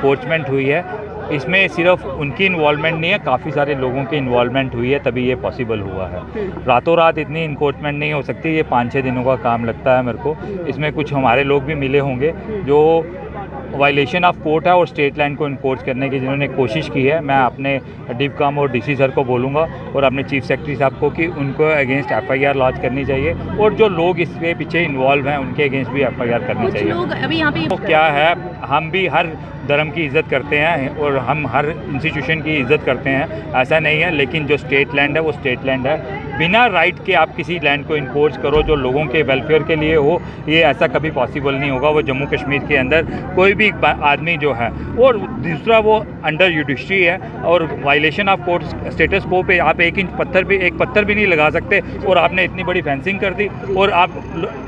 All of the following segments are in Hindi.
इन्क्रोचमेंट हुई है, इसमें सिर्फ उनकी इन्वॉल्वमेंट नहीं है, काफ़ी सारे लोगों की इन्वॉल्वमेंट हुई है, तभी ये पॉसिबल हुआ है। रातों रात इतनी इन्क्रोचमेंट नहीं हो सकती, ये 5-6 दिनों का काम लगता है मेरे को। इसमें कुछ हमारे लोग भी मिले होंगे जो वायलेशन ऑफ कोर्ट है और स्टेट लैंड को इन्फोर्स करने की जिन्होंने कोशिश की है। मैं अपने डिवकम और डीसी सर को बोलूँगा और अपने चीफ सेक्रेटरी साहब को कि उनको अगेंस्ट एफआईआर लॉन्च करनी चाहिए और जो लोग इसके पीछे इन्वॉल्व हैं उनके अगेंस्ट भी एफआईआर करनी चाहिए। लोग अभी यहाँ पे तो क्या है, हम भी हर धर्म की इज़्ज़त करते हैं और हम हर इंस्टीट्यूशन की इज़्ज़त करते हैं, ऐसा नहीं है, लेकिन जो स्टेट लैंड है वो स्टेट लैंड है। बिना राइट के आप किसी लैंड को इन्फोर्स करो जो लोगों के वेलफेयर के लिए हो, ये ऐसा कभी पॉसिबल नहीं होगा। वो जम्मू कश्मीर के अंदर कोई भी आदमी जो है, और दूसरा वो अंडर जुडिशरी है और वायलेशन ऑफ कोर्ट स्टेटस को पे आप एक पत्थर भी नहीं लगा सकते और आपने इतनी बड़ी फेंसिंग कर दी। और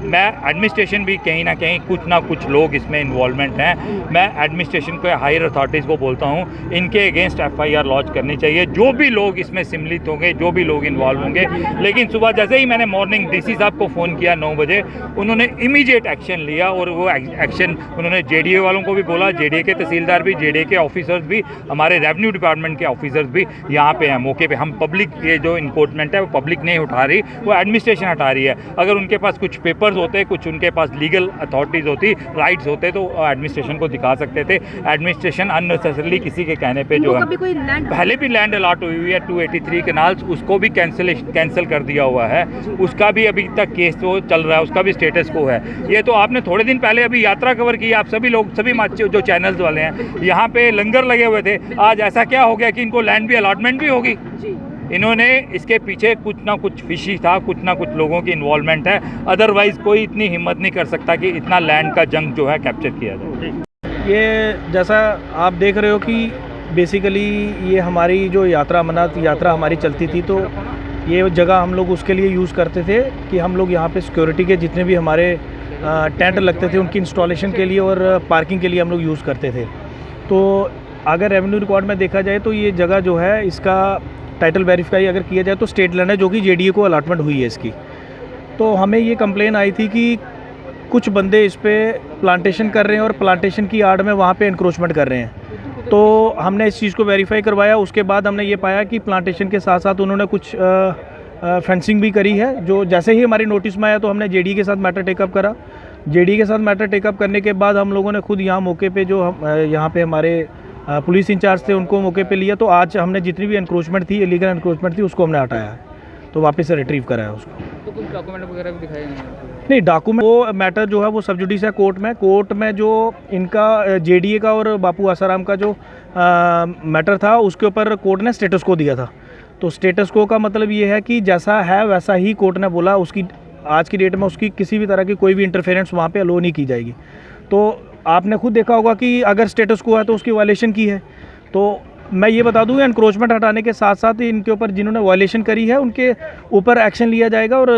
मैं एडमिनिस्ट्रेशन भी कहीं ना कुछ लोग इसमें इन्वॉल्वमेंट हैं। मैं एडमिनिस्ट्रेशन को, हायर अथॉरिटीज़ को बोलता हूँ इनके अगेंस्ट एफआईआर लॉन्च करनी चाहिए, जो भी लोग इसमें सम्मिलित होंगे, जो भी लोग इन्वॉल्व होंगे। लेकिन सुबह जैसे ही मैंने मॉर्निंग डीसी साहब को फ़ोन किया 9 बजे, उन्होंने इमीडिएट एक्शन लिया और वो एक्शन उन्होंने जेडीए वालों को भी बोला, जेडीए के तहसीलदार भी, जेडीए के ऑफिसर्स भी, हमारे रेवेन्यू डिपार्टमेंट के ऑफिसर्स भी यहाँ पे हैं मौके पे। हम पब्लिक, ये जो इन्क्रोचमेंट है वो पब्लिक नहीं उठा रही, वो एडमिनिस्ट्रेशन हटा रही है। अगर उनके पास कुछ पेपर्स होते, कुछ उनके पास लीगल अथॉरिटीज़ होती, राइट्स होते, तो एडमिनिस्ट्रेशन को दिखा सकते थे। एडमिनिस्ट्रेशन अननेसेसरली किसी के कहने पे जो है, पहले भी लैंड अलॉट हुई है 283 कैनाल्स, उसको भी कैंसिल कर दिया हुआ है, उसका भी अभी तक केस तो चल रहा है, उसका भी स्टेटस को है। ये तो आपने थोड़े दिन पहले अभी यात्रा कवर की, आप सभी लोग, सभी जो चैनल्स वाले हैं, यहाँ पे लंगर लगे हुए थे। आज ऐसा क्या हो गया कि इनको लैंड भी अलॉटमेंट भी होगी? इन्होंने इसके पीछे कुछ ना कुछ फिशी था, कुछ ना कुछ लोगों की इन्वॉल्वमेंट है, अदरवाइज कोई इतनी हिम्मत नहीं कर सकता कि इतना लैंड का जंग जो है कैप्चर किया जाए। ये जैसा आप देख रहे हो कि बेसिकली ये हमारी जो यात्रा, अमरनाथ यात्रा हमारी चलती थी, तो ये जगह हम लोग उसके लिए यूज़ करते थे कि हम लोग यहाँ पे सिक्योरिटी के जितने भी हमारे टेंट लगते थे उनकी इंस्टॉलेशन के लिए और पार्किंग के लिए हम लोग यूज़ करते थे। तो अगर रेवेन्यू रिकॉर्ड में देखा जाए तो ये जगह जो है, इसका टाइटल वेरीफाई अगर किया जाए तो स्टेट लैंड है, जो कि जेडीए को अलॉटमेंट हुई है इसकी। तो हमें ये कंप्लेन आई थी कि कुछ बंदे इस पे प्लांटेशन कर रहे हैं और प्लांटेशन की आड़ में वहाँ पे इंक्रोचमेंट कर रहे हैं। तो हमने इस चीज़ को वेरीफाई करवाया, उसके बाद हमने ये पाया कि प्लांटेशन के साथ साथ उन्होंने कुछ फेंसिंग भी करी है। जो जैसे ही हमारी नोटिस में आया तो हमने जेडीए के साथ मैटर टेकअप करा। जेडीए के साथ मैटर टेकअप करने के बाद हम लोगों ने खुद यहाँ मौके पे, जो यहाँ पे हमारे पुलिस इंचार्ज थे, उनको मौके पे लिया। तो आज हमने जितनी भी इंक्रोचमेंट थी, इलीगल इंक्रोचमेंट थी, उसको हमने हटाया है, तो वापस से रिट्रीव करा है उसको। तो कुछ डॉक्यूमेंट वगैरह भी दिखाए नहीं, डॉक्यूमेंट वो मैटर जो है वो सब जुडिस है कोर्ट में जो इनका जेडीए का और बापू आसाराम का जो मैटर था, उसके ऊपर कोर्ट ने स्टेटस को दिया था। तो स्टेटस को का मतलब ये है कि जैसा है वैसा ही कोर्ट ने बोला, उसकी आज की डेट में उसकी किसी भी तरह की कोई भी इंटरफेरेंस वहाँ पे अलो नहीं की जाएगी। तो आपने खुद देखा होगा कि अगर स्टेटस को है तो उसकी वायलेशन की है। तो मैं ये बता दूँ, एनक्रोचमेंट हटाने के साथ साथ इनके ऊपर जिन्होंने वायलेशन करी है उनके ऊपर एक्शन लिया जाएगा। और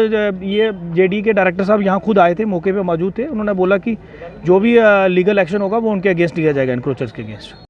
ये जेडीए के डायरेक्टर साहब यहाँ खुद आए थे, मौके पे मौजूद थे, उन्होंने बोला कि जो भी लीगल एक्शन होगा वो उनके अगेंस्ट लिया जाएगा, एनक्रोचर्स के अगेंस्ट।